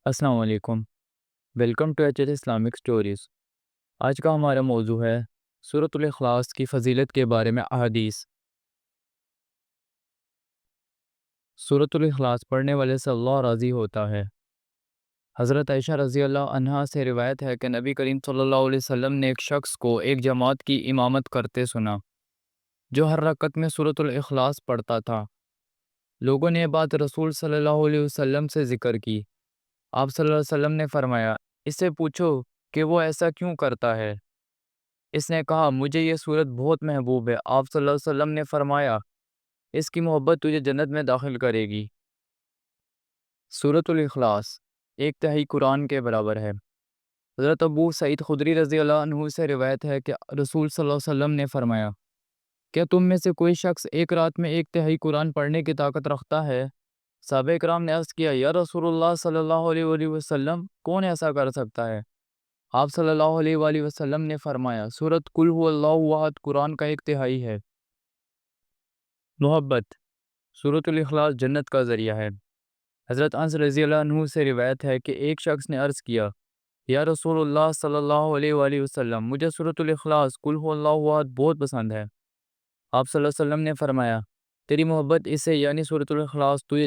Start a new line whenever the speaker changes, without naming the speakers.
السلام علیکم۔ Welcome to H S Islamic stories. آج کا ہمارا موضوع ہے سورۃ الاخلاص کی فضیلت کے بارے میں احادیث۔ سورۃ الاخلاص پڑھنے والے سے اللہ راضی ہوتا ہے۔ حضرت عائشہ رضی اللہ عنہا سے روایت ہے کہ نبی کریم صلی اللہ علیہ وسلم نے ایک شخص کو ایک جماعت کی امامت کرتے سنا جو ہر رکعت میں سورۃ الاخلاص پڑھتا تھا۔ لوگوں نے یہ بات رسول صلی اللہ علیہ وسلم سے ذکر کی۔ آپ صلی اللہ علیہ وسلم نے فرمایا، اس سے پوچھو کہ وہ ایسا کیوں کرتا ہے۔ اس نے کہا، مجھے یہ صورت بہت محبوب ہے۔ آپ صلی اللہ علیہ وسلم نے فرمایا، اس کی محبت تجھے جنت میں داخل کرے گی۔ سورۃ الاخلاص ایک تہائی قرآن کے برابر ہے۔ حضرت ابو سعید خدری رضی اللہ عنہ سے روایت ہے کہ رسول صلی اللہ علیہ وسلم نے فرمایا، کیا تم میں سے کوئی شخص ایک رات میں ایک تہائی قرآن پڑھنے کی طاقت رکھتا ہے؟ صحابہ کرام نے عرض کیا، یا رسول اللہ صلی اللہ علیہ وآلہ وسلم، کون ایسا کر سکتا ہے؟ آپ صلی اللہ علیہ وآلہ وسلم نے فرمایا، سورۃ قل هو اللہ احد قرآن کا ایک تہائی ہے۔ محبت۔ سورۃ الاخلاص جنت کا ذریعہ ہے۔ حضرت انس رضی اللہ عنہ سے روایت ہے کہ ایک شخص نے عرض کیا، یا رسول اللہ صلی اللہ علیہ وآلہ وسلم، مجھے سورۃ الاخلاص قل هو اللہ احد بہت پسند ہے۔ آپ صلی اللہ علیہ وسلم نے فرمایا، تیری محبت اس سے یعنی سورۃ الاخلاص تجھے